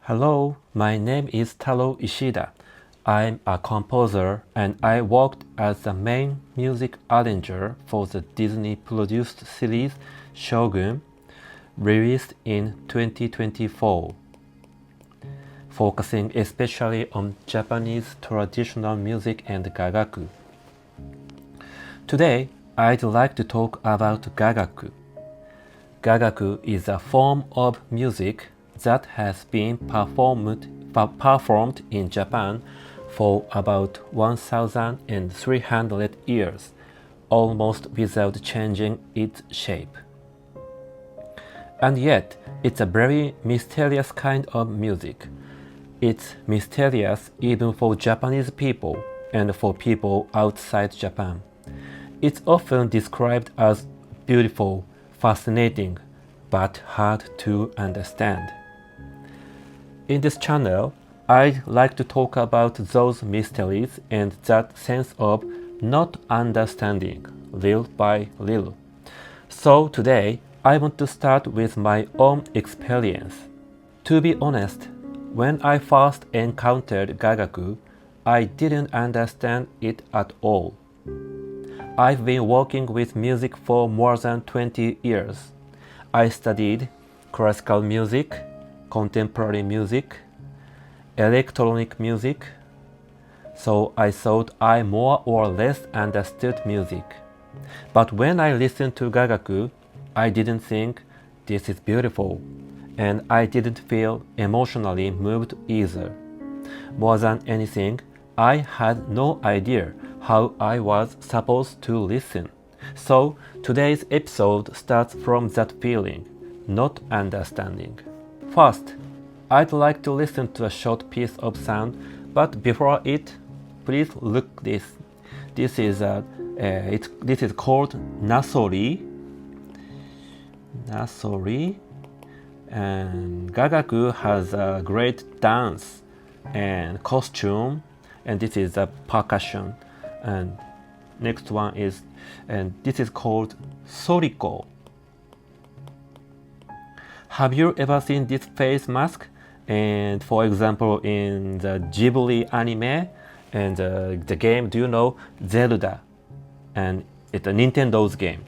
Hello, my name is Taro Ishida. I'm a composer and I worked as the main music arranger for the Disney-produced series Shogun, released in 2024, focusing especially on Japanese traditional music and gagaku. Today, I'd like to talk about gagaku. Gagaku is a form of music that has been performed in Japan for about 1,300 years, almost without changing its shape. And yet, it's a very mysterious kind of music. It's mysterious even for Japanese people and for people outside Japan. It's often described as beautiful, fascinating, but hard to understand. In this channel, I'd like to talk about those mysteries and that sense of not understanding, little by little. So today, I want to start with my own experience. To be honest, when I first encountered gagaku, I didn't understand it at all. I've been working with music for more than 20 years. I studied classical music, contemporary music, electronic music, so I thought I more or less understood music. But when I listened to gagaku, I didn't think this is beautiful, and I didn't feel emotionally moved either. More than anything, I had no idea how I was supposed to listen. So today's episode starts from that feeling, not understanding. First, I'd like to listen to a short piece of sound, but before it, please look this. This is called Nasori. Nasori, and gagaku has a great dance and costume, and this is a percussion. And next one is, and this is called Soriko. Have you ever seen this face mask? And for example, in the Ghibli anime and the game, do you know Zelda? And it's a Nintendo's game.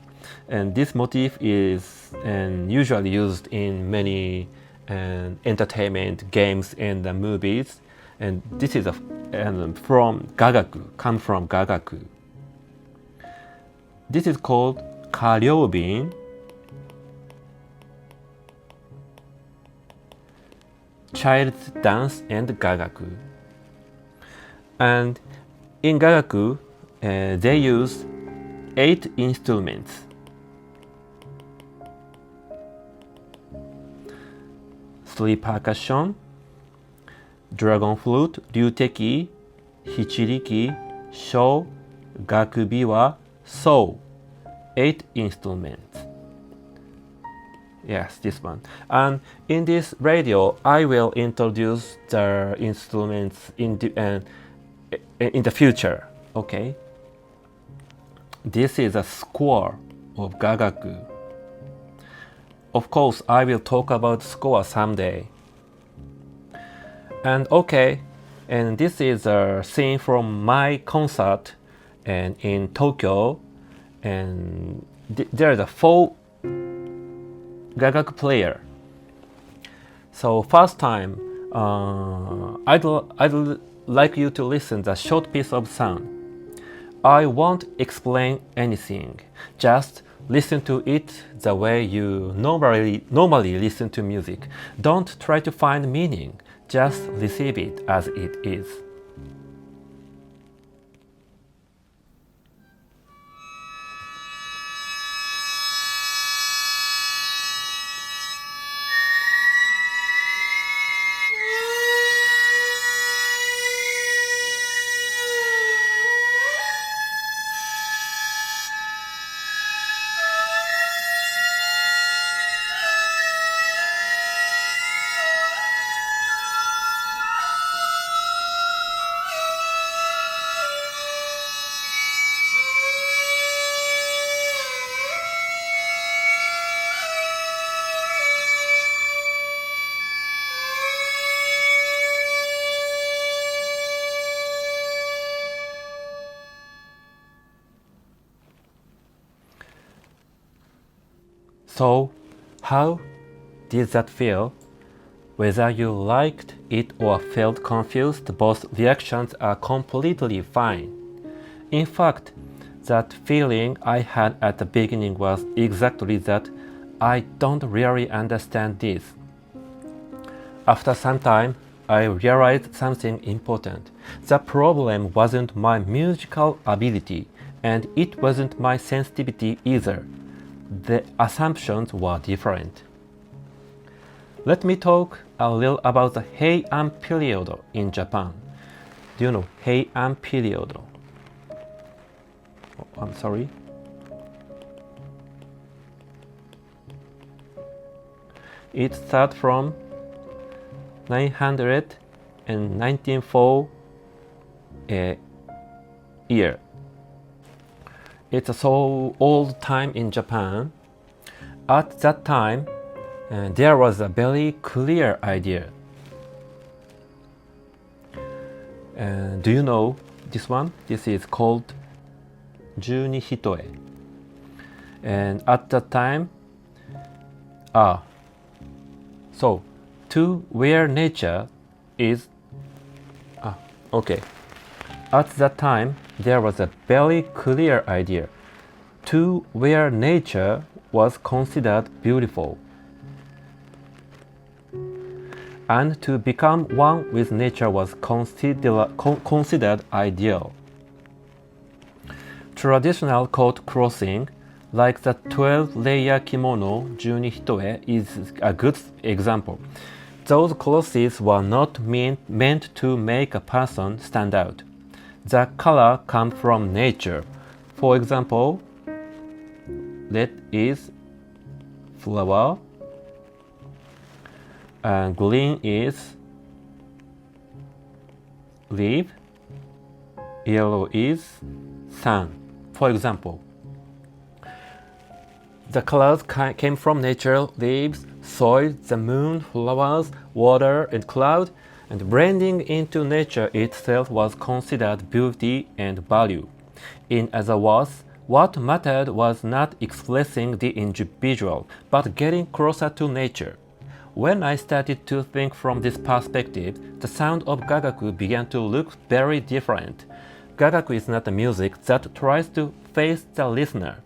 And this motif is usually used in many entertainment games and movies. And this is from gagaku, come from gagaku. This is called karyobin. Child's dance and gagaku. And in gagaku, they use 8 instruments. Three percussion, dragon flute, ryuteki, hichiriki, sho, gakubiwa, so. 8 instruments. Yes, this one. And in this radio, I will introduce the instruments in the future. Okay. This is a score of gagaku. Of course, I will talk about score someday. And okay, and this is a scene from my concert and in Tokyo, and there is a 4 gagaku player. So first time, I'd like you to listen the short piece of sound. I won't explain anything. Just listen to it the way you normally listen to music. Don't try to find meaning. Just receive it as it is. So, how did that feel? Whether you liked it or felt confused, both reactions are completely fine. In fact, that feeling I had at the beginning was exactly that. I don't really understand this. After some time, I realized something important. The problem wasn't my musical ability, and it wasn't my sensitivity either. The assumptions were different. Let me talk a little about the Heian period in Japan. Do you know Heian period? Oh, I'm sorry. It starts from 900 and 1904 year. It's a so old time in Japan. At that time, there was a very clear idea. Do you know this one? This is called Juni Hitoe. And at that time, to where nature is, okay. At that time, there was a very clear idea. To where nature was considered beautiful. And to become one with nature was considered ideal. Traditional court clothing, like the 12-layer kimono Juni Hitoe, is a good example. Those clothes were not meant to make a person stand out. The color comes from nature. For example, red is flower, and green is leaf, yellow is sun. For example, the colors came from nature, leaves, soil, the moon, flowers, water, and cloud, and blending into nature itself was considered beauty and value. In other words, what mattered was not expressing the individual, but getting closer to nature. When I started to think from this perspective, the sound of Gagaku began to look very different. Gagaku is not a music that tries to face the listener.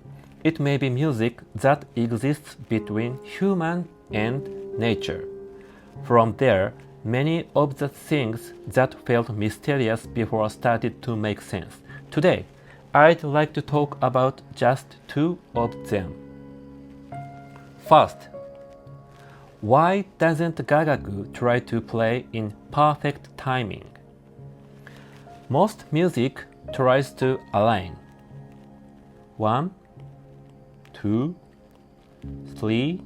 It may be music that exists between human and nature. From there, many of the things that felt mysterious before started to make sense. Today, I'd like to talk about just two of them. First, why doesn't Gagaku try to play in perfect timing? Most music tries to align. 1, 2, 3,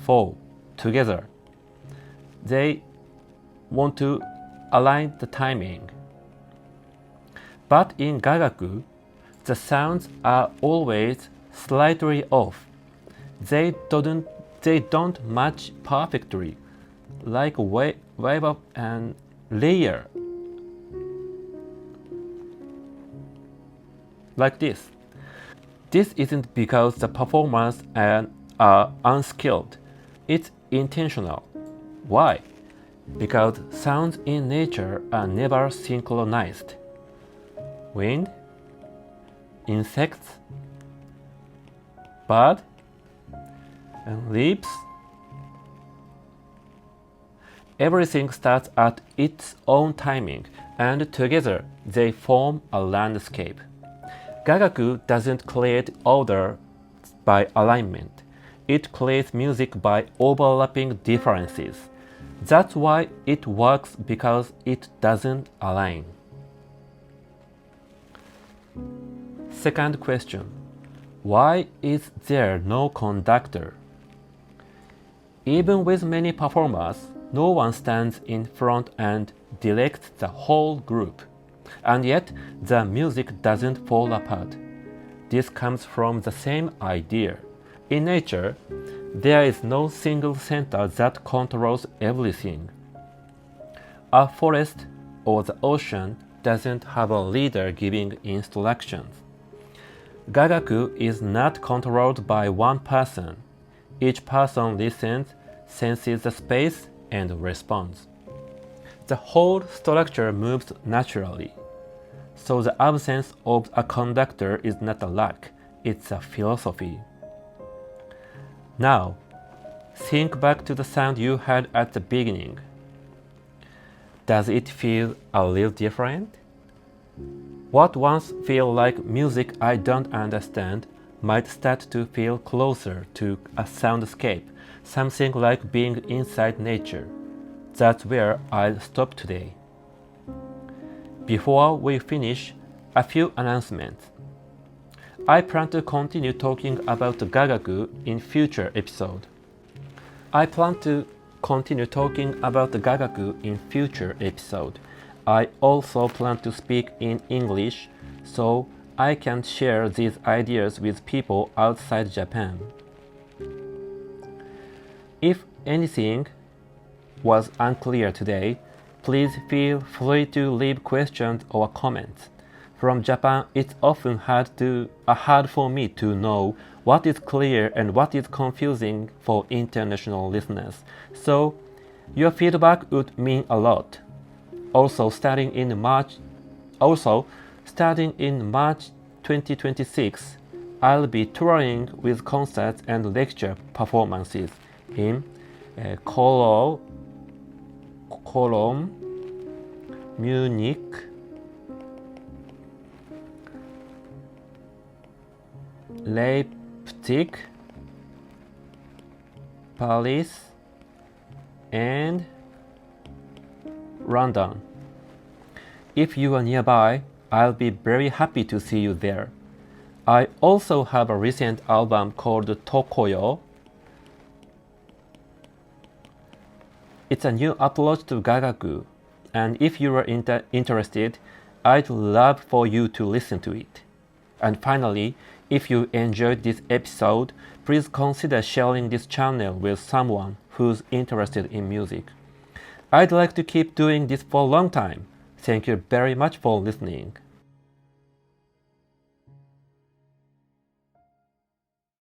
4 together. They want to align the timing. But in Gagaku, the sounds are always slightly off. They don't match perfectly, like a wave up and layer. Like this. This isn't because the performers are unskilled. It's intentional. Why? Because sounds in nature are never synchronized. Wind, insects, bird, and leaves. Everything starts at its own timing, and together they form a landscape. Gagaku doesn't create order by alignment. It creates music by overlapping differences. That's why it works, because it doesn't align. Second question. Why is there no conductor? Even with many performers, no one stands in front and directs the whole group. And yet, the music doesn't fall apart. This comes from the same idea. In nature, there is no single center that controls everything. A forest or the ocean doesn't have a leader giving instructions. Gagaku is not controlled by one person. Each person listens, senses the space, and responds. The whole structure moves naturally. So the absence of a conductor is not a lack, it's a philosophy. Now, think back to the sound you had at the beginning. Does it feel a little different? What once felt like music I don't understand might start to feel closer to a soundscape, something like being inside nature. That's where I'll stop today. Before we finish, a few announcements. I plan to continue talking about the Gagaku in future episodes. I also plan to speak in English, so I can share these ideas with people outside Japan. If anything was unclear today, please feel free to leave questions or comments. From Japan, it's often hard for me to know what is clear and what is confusing for international listeners, so your feedback would mean a lot. Also, starting in March 2026, I'll be touring with concerts and lecture performances in Cologne, Munich, Leipzig, Paris, and London. If you are nearby, I'll be very happy to see you there. I also have a recent album called Tokoyo. It's a new approach to Gagaku, and if you are interested, I'd love for you to listen to it. And finally, if you enjoyed this episode, please consider sharing this channel with someone who's interested in music. I'd like to keep doing this for a long time. Thank you very much for listening.